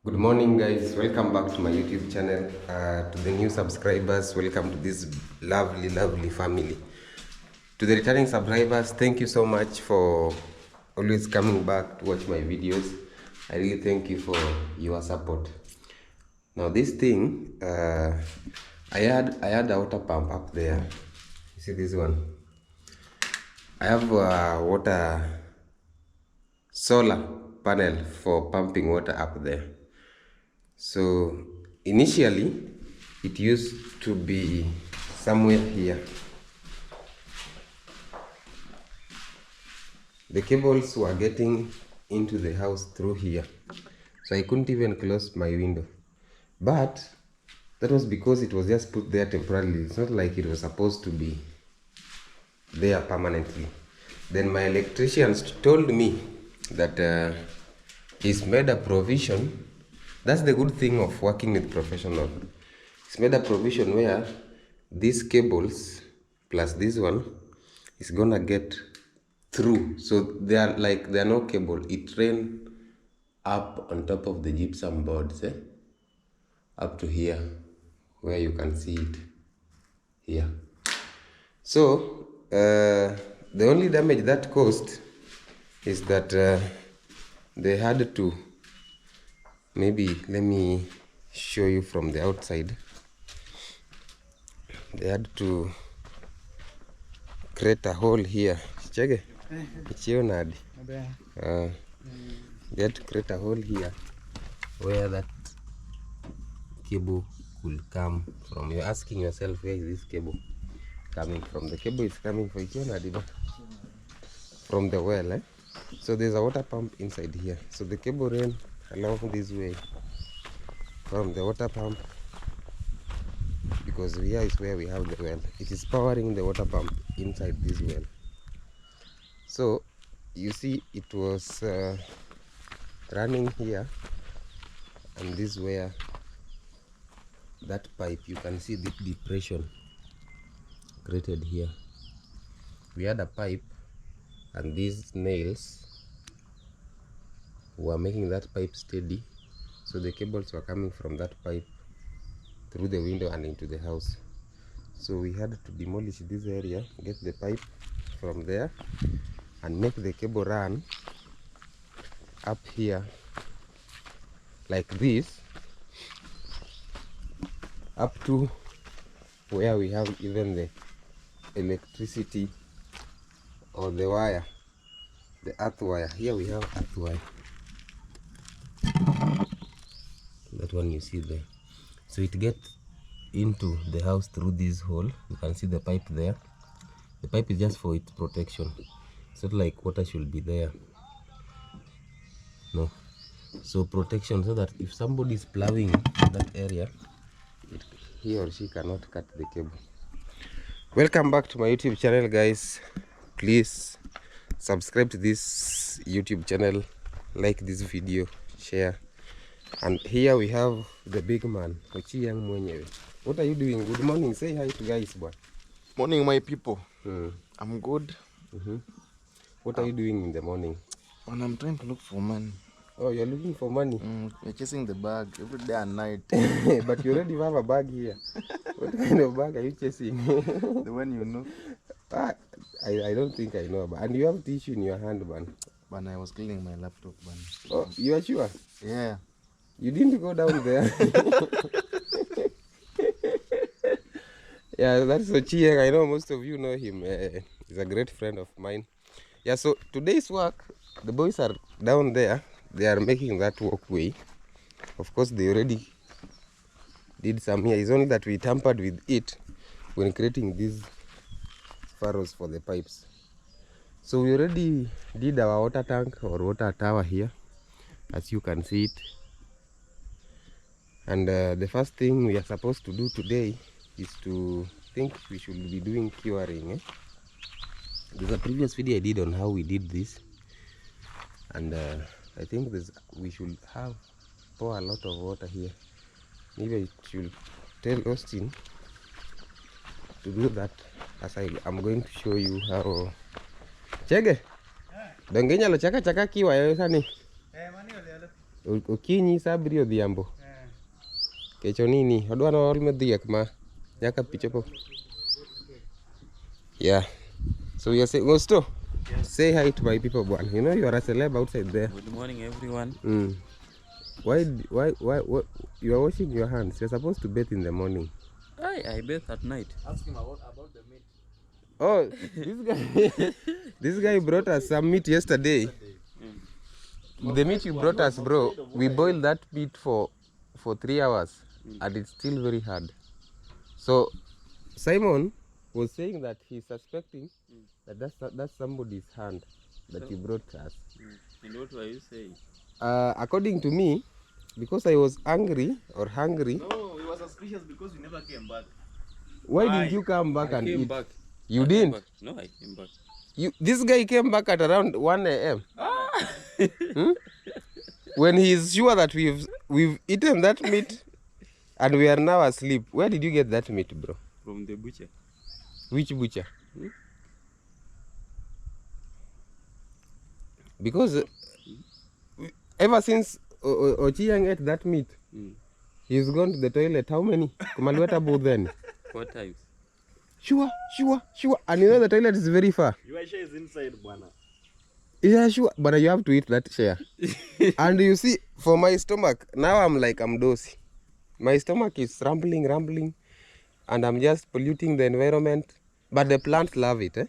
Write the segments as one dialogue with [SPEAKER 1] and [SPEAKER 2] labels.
[SPEAKER 1] Good morning, guys. Welcome back to my YouTube channel. To the new subscribers, welcome to this lovely family. To the returning subscribers, thank you so much for always coming back to watch my videos. I really thank you for your support. Now, this thing, I had a water pump up there. You see this one? I have a water solar panel for pumping water up there. So initially it used to be somewhere here. The cables were getting into the house through here, so I couldn't even close my window. But that was because it was just put there temporarily. It's not like it was supposed to be there permanently. Then my electricians told me that he's made a provision. That's the good thing of working with professional. He's made a provision where these cables plus this one is gonna get through. So there are no cable. It ran up on top of the gypsum boards, up to here, where you can see it here. So the only damage that caused is that they had to, maybe let me show you from the outside. They had to create a hole here. Check it. They had to create a hole here where that cable could come from. You're asking yourself, where is this cable coming from? The cable is coming from the well, So there's a water pump inside here. So the cable ran along this way from the water pump, because here is where we have the well. It is powering the water pump inside this well. So you see it was running here, and this where that pipe, you can see the depression created here. We had a pipe, and these nails were making that pipe steady, so the cables were coming from that pipe through the window and into the house. So we had to demolish this area, get the pipe from there, and make the cable run up here like this, up to where we have even the electricity or the wire, the earth wire. Here we have earth wire, that one you see there. So it gets into the house through this hole. You can see the pipe there. The pipe is just for its protection. It's not like water should be there, no. So protection, so that if somebody is plowing that area, he or she cannot cut the cable. Welcome back to my YouTube channel, guys. Please subscribe to this YouTube channel, like this video, share. And here we have the big man, Ochieng mwenyewe. What are you doing? Good morning. Say hi to guys, boy.
[SPEAKER 2] Morning, my people. I'm good.
[SPEAKER 1] What are you doing in the morning?
[SPEAKER 2] And I'm trying to look for money.
[SPEAKER 1] Oh, you're looking for money?
[SPEAKER 2] We're chasing the bag every day and night.
[SPEAKER 1] But you already have a bag here. What kind of bag are you chasing?
[SPEAKER 2] The one you know.
[SPEAKER 1] I don't think I know. And you have tissue in your hand, man.
[SPEAKER 2] But I was cleaning my laptop, man.
[SPEAKER 1] Oh, you are sure?
[SPEAKER 2] Yeah.
[SPEAKER 1] You didn't go down there. Yeah, that's Ochieng. I know most of you know him. He's a great friend of mine. Yeah, so today's work, the boys are down there. They are making that walkway. Of course, they already did some here. It's only that we tampered with it when creating these furrows for the pipes. So we already did our water tank or water tower here, as you can see it. And the first thing we are supposed to do today is to think we should be doing curing. There's a previous video I did on how we did this, and I think we should pour a lot of water here. Maybe I should tell Austin to do that, as I'm going to show you how. Chege? Dongenya lo chaka kiwa yo sani.
[SPEAKER 3] Mani ole.
[SPEAKER 1] Okinyi sa abiriyo odhiambo. Kecho nini? Odwa no olme dhiek ma nyaka pichopo. Yeah. So we are saying, Gosto, say hi to my people, bwana. You know you are a celeb outside there.
[SPEAKER 3] Good morning, everyone.
[SPEAKER 1] Why you are washing your hands? You're supposed to bathe in the morning.
[SPEAKER 3] I bathe at night.
[SPEAKER 2] Ask him about the meat.
[SPEAKER 1] Oh, this guy brought us some meat yesterday. The meat you brought us, bro, we boiled that meat for 3 hours and it's still very hard. So Simon was saying that he's suspecting that that's somebody's hand that you brought us.
[SPEAKER 3] And what were you saying?
[SPEAKER 1] According to me, because I was angry or hungry.
[SPEAKER 2] No, he was suspicious because we never came back.
[SPEAKER 1] Why didn't you come back and
[SPEAKER 3] came
[SPEAKER 1] eat?
[SPEAKER 3] back.
[SPEAKER 1] You
[SPEAKER 3] I
[SPEAKER 1] didn't?
[SPEAKER 3] Came back. No, I came back.
[SPEAKER 1] This guy came back at around 1 a.m. When he is sure that we've eaten that meat and we are now asleep. Where did you get that meat, bro?
[SPEAKER 3] From the butcher.
[SPEAKER 1] Which butcher? Because ever since Ochieng ate that meat, he's gone to the toilet. How many? Kumaliweta both then.
[SPEAKER 3] 4 times.
[SPEAKER 1] Sure. And you know the toilet is very far.
[SPEAKER 2] Your share is inside, bwana.
[SPEAKER 1] Yeah, sure. But you have to eat that share. And you see, for my stomach, now I'm dosy. My stomach is rumbling. And I'm just polluting the environment. But the plants love it, eh?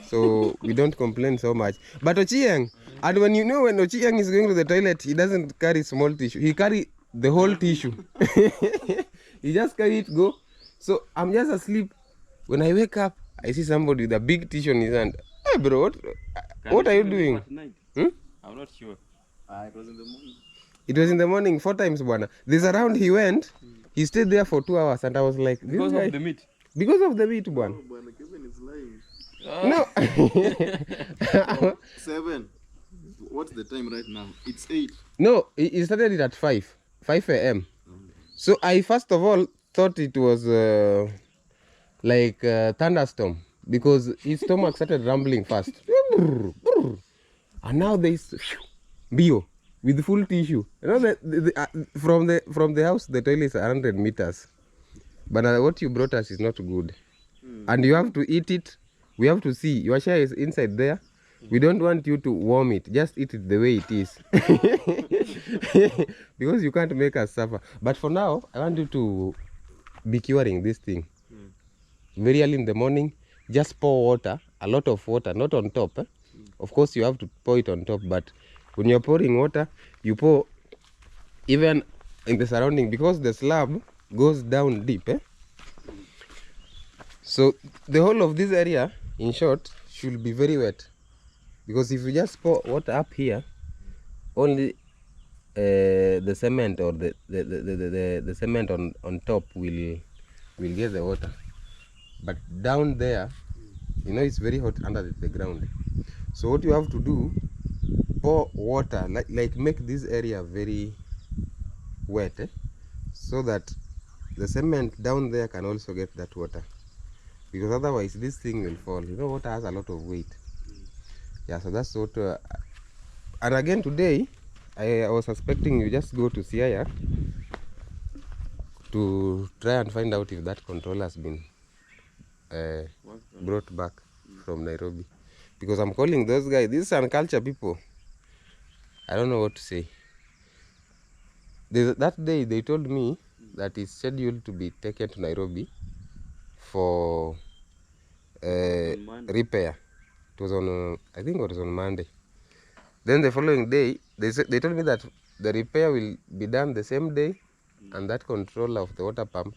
[SPEAKER 1] So we don't complain so much. But Ochieng, and when Ochieng is going to the toilet, he doesn't carry small tissue. He carry the whole tissue. He just carry it, go. So I'm just asleep. When I wake up, I see somebody with a big tissue in his hand. Hey bro, what are you doing?
[SPEAKER 3] At night? I'm not sure.
[SPEAKER 2] It was in the morning.
[SPEAKER 1] It was in the morning, 4 times, bwana. This around he went, he stayed there for 2 hours and I was like,
[SPEAKER 3] Because of the meat.
[SPEAKER 1] Because of the meat, bwana.
[SPEAKER 2] Oh, bwana, Kevin is lying.
[SPEAKER 1] No.
[SPEAKER 2] 7. What's the time right now? It's 8.
[SPEAKER 1] No, he started it at 5 a.m. So I first of all thought it was like a thunderstorm because his stomach started rumbling fast. And now there's bio with full tissue. You know from the house the toilet is 100 meters. But what you brought us is not good. And you have to eat it. We have to see. Your share is inside there. We don't want you to warm it. Just eat it the way it is. Because you can't make us suffer. But for now, I want you to be curing this thing. Very early in the morning, just pour water, a lot of water, not on top. Of course, you have to pour it on top. But when you're pouring water, you pour even in the surrounding because the slab goes down deep. So the whole of this area, in short, should be very wet. Because if you just pour water up here, only the cement or the cement on top will get the water. But down there, you know it's very hot under the ground. So what you have to do, pour water, like make this area very wet, so that the cement down there can also get that water. Because otherwise this thing will fall. You know, water has a lot of weight. Yeah, so that's what. And again today, I was suspecting you just go to Siaya to try and find out if that control has been brought back from Nairobi. Because I'm calling those guys, these are culture people. I don't know what to say. That day they told me that it's scheduled to be taken to Nairobi for repair. It was on, I think it was on Monday. Then the following day, they told me that the repair will be done the same day, and that control of the water pump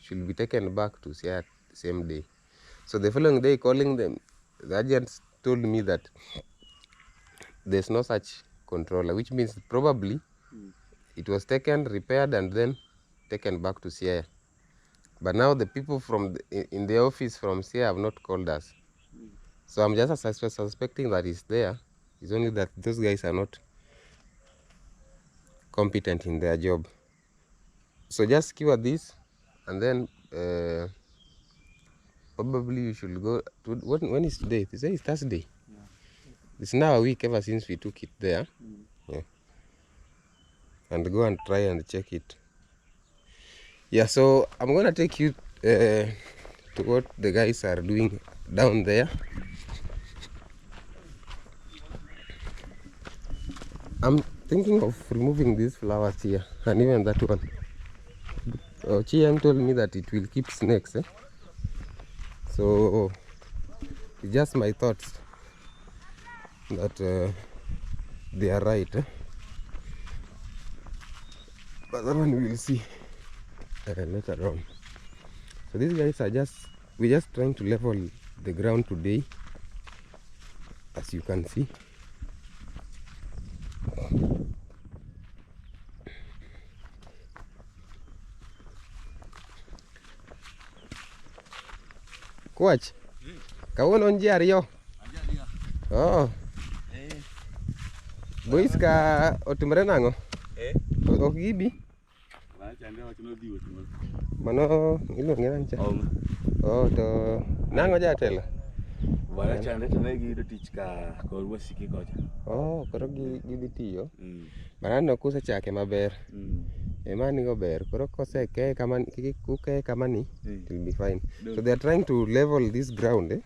[SPEAKER 1] should be taken back to Siaya the same day. So the following day, calling them, the agents told me that there's no such controller, which means probably it was taken, repaired, and then taken back to Siaya. But now the people from in the office from Siaya have not called us. So I'm just suspecting that it's there. It's only that those guys are not competent in their job. So just cure this, and then probably you should go to, when is today? Today is Thursday. Yeah. It's now a week ever since we took it there. Yeah. and go and try and check it. Yeah, so I'm gonna take you to what the guys are doing down there. I'm thinking of removing these flowers here and even that one. Chiam told me that it will keep snakes, so it's just my thoughts that they are right, but that one we will see later on. So these guys are we're just trying to level the ground today, as you can see. Coach, kawuono nji ariyo. Oh. Boys ka otimre nang'o? Ok gibi? Mano iluonge nang' cha? Oh, to nang'o jatelo?
[SPEAKER 3] Wala chande to ne giyudo tich ka kor wasiki kocha.
[SPEAKER 1] Oh, koro gidhi tiyo. Manano kusechake maber. Mani go ber. Koro koseke kamani, kuke kamani, it will be fine. So they are trying to level this ground,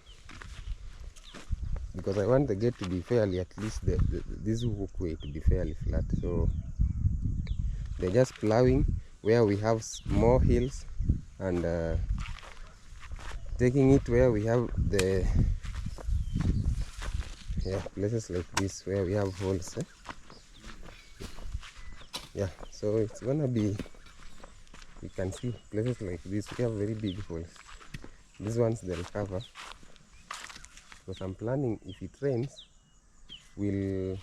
[SPEAKER 1] because I want the gate to be fairly, at least this walkway to be fairly flat. So they're just plowing where we have more hills and taking it where we have the places like this where we have holes. Yeah, so it's gonna be, you can see places like this we have very big holes. These ones they'll cover, because I'm planning, if it rains, we'll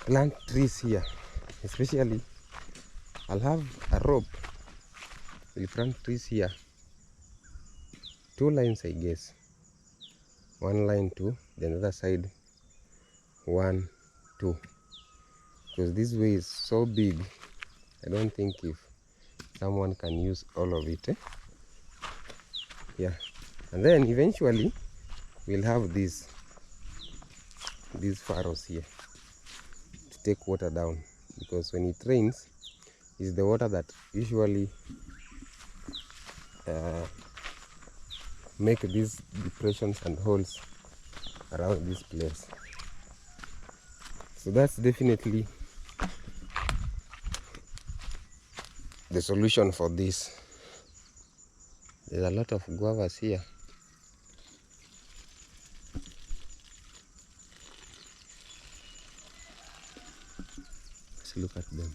[SPEAKER 1] plant trees here. Especially I'll have a rope, we'll plant trees here, 2 lines I guess, 1 line to the other side, 1, 2, because this way is so big. I don't think if someone can use all of it. Yeah, and then eventually we'll have these furrows here to take water down, because when it rains, it's the water that usually make these depressions and holes around this place. So that's definitely the solution for this. There's a lot of guavas here. Let's look at them.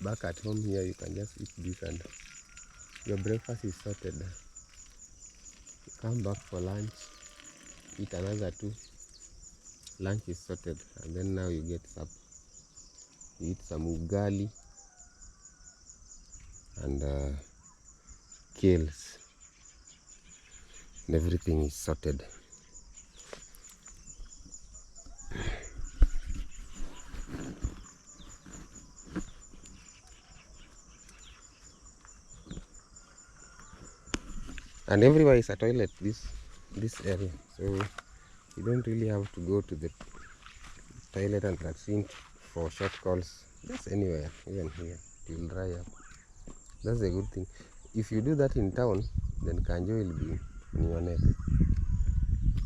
[SPEAKER 1] Back at home here, you can just eat this and your breakfast is sorted. You come back for lunch, eat another 2. Lunch is sorted, and then now you get supper. You eat some ugali and kales, and everything is sorted. And everywhere is a toilet, this area, so you don't really have to go to the toilet and latrine for short calls. Just anywhere, even here, it will dry up. That's a good thing. If you do that in town, then Kanjo will be on your neck.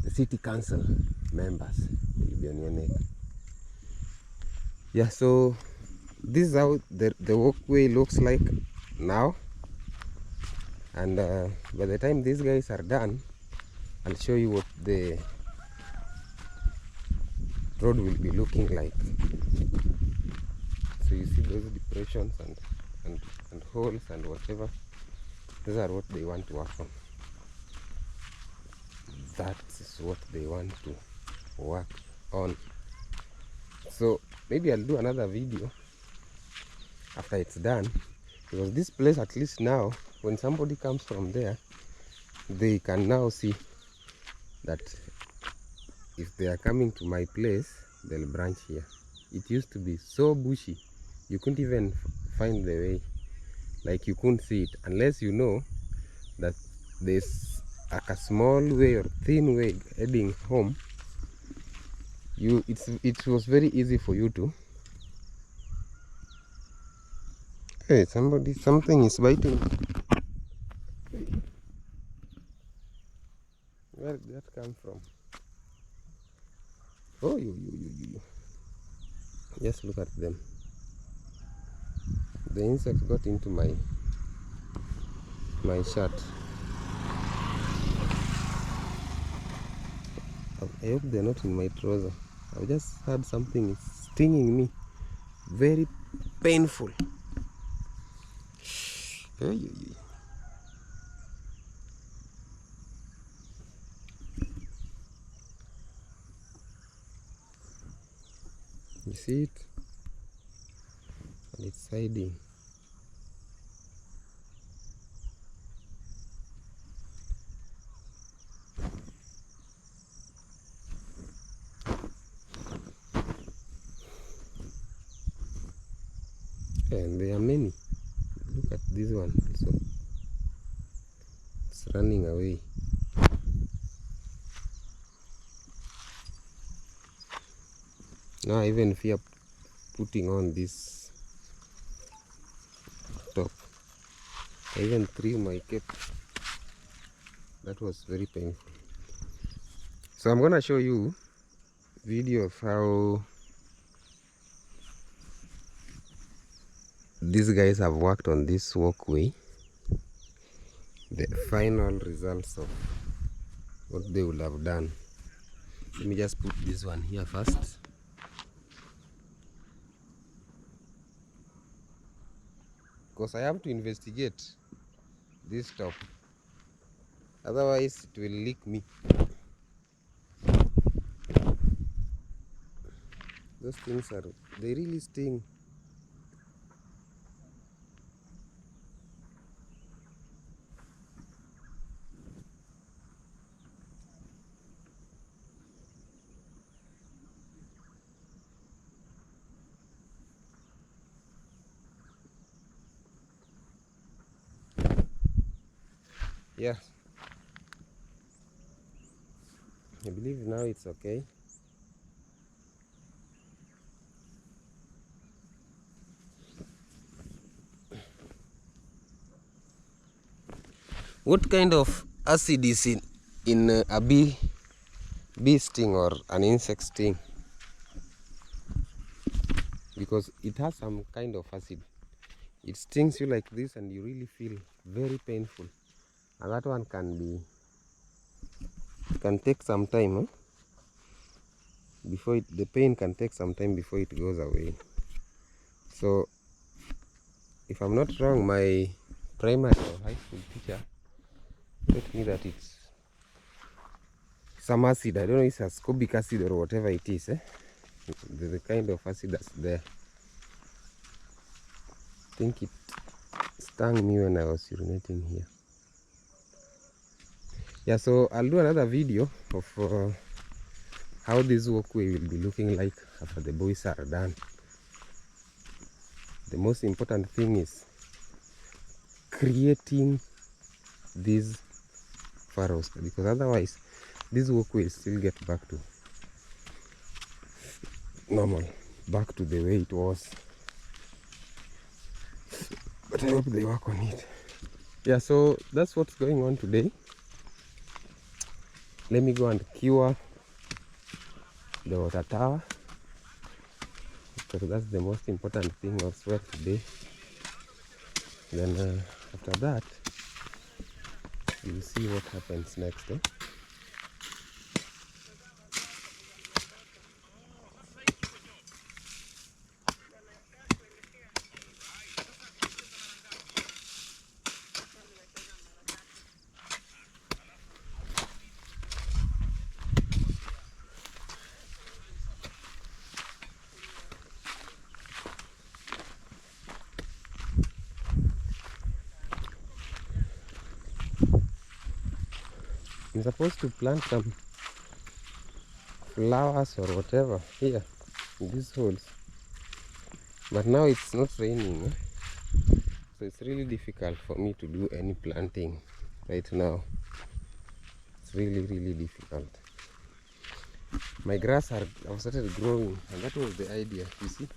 [SPEAKER 1] The city council members will be on your neck. Yeah, so this is how the walkway looks like now. And by the time these guys are done, I'll show you what the road will be looking like. So you see those depressions and holes and whatever, those are what they want to work on. That is what they want to work on. So maybe I'll do another video after it's done, because this place, at least now, when somebody comes from there, they can now see that if they are coming to my place, they'll branch here. It used to be so bushy, you couldn't even find the way. Like, you couldn't see it unless you know that there's like a small way or thin way heading home, it was very easy for you to. Hey, something is biting. Where did that come from? Oh, you. Just look at them. The insects got into my shirt. I hope they're not in my trouser. I just had something stinging me. Very painful. You see it? And it's hiding. And there are many. Look at this one also. It's running away. Now I even fear putting on this top. I even threw my cape. That was very painful. So I'm gonna show you video of how these guys have worked on this walkway. The final results of what they would have done. Let me just put this one here first. Because I have to investigate this top. Otherwise it will leak me. Those things they really sting. Yeah, I believe now it's okay. What kind of acid is in a bee sting or an insect sting? Because it has some kind of acid. It stings you like this and you really feel very painful. And that one can take some time, huh? The pain can take some time before it goes away. So if I'm not wrong, my primary or high school teacher taught me that it's some acid. I don't know if it's ascorbic acid or whatever it is, eh? The kind of acid that's there. I think it stung me when I was urinating here. Yeah, so I'll do another video of how this walkway will be looking like after the boys are done. The most important thing is creating these furrows, because otherwise this walkway will still get back to normal, back to the way it was. But I hope they work on it. Yeah, so that's what's going on today. Let me go and cure the water tower, because that's the most important thing as well today. Then after that, you'll see what happens next. Eh? I'm supposed to plant some flowers or whatever here in these holes, but now it's not raining, so it's really difficult for me to do any planting right now. it's really difficult. My grass have started growing, and that was the idea. You see,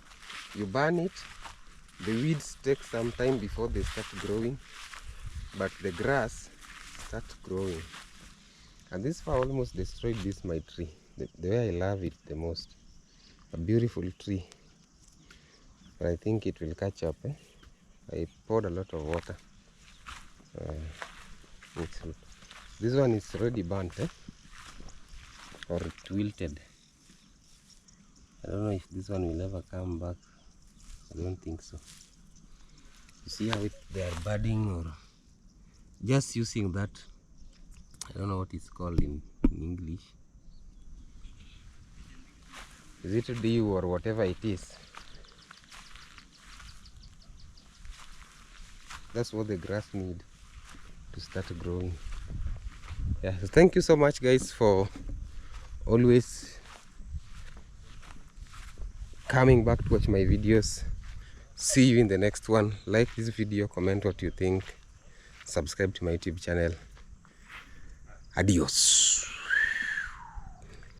[SPEAKER 1] you burn it, the weeds take some time before they start growing, but the grass start growing. And this fire almost destroyed my tree, the way I love it the most. A beautiful tree, but I think it will catch up. I poured a lot of water. This one is already burnt, or it wilted. I don't know if this one will ever come back. I don't think so. You see how they are budding, or just using that, I don't know what it's called in English. Is it dew or whatever it is? That's what the grass need to start growing. Yeah, so thank you so much guys for always coming back to watch my videos. See you in the next one. Like this video, comment what you think, subscribe to my YouTube channel. Adios.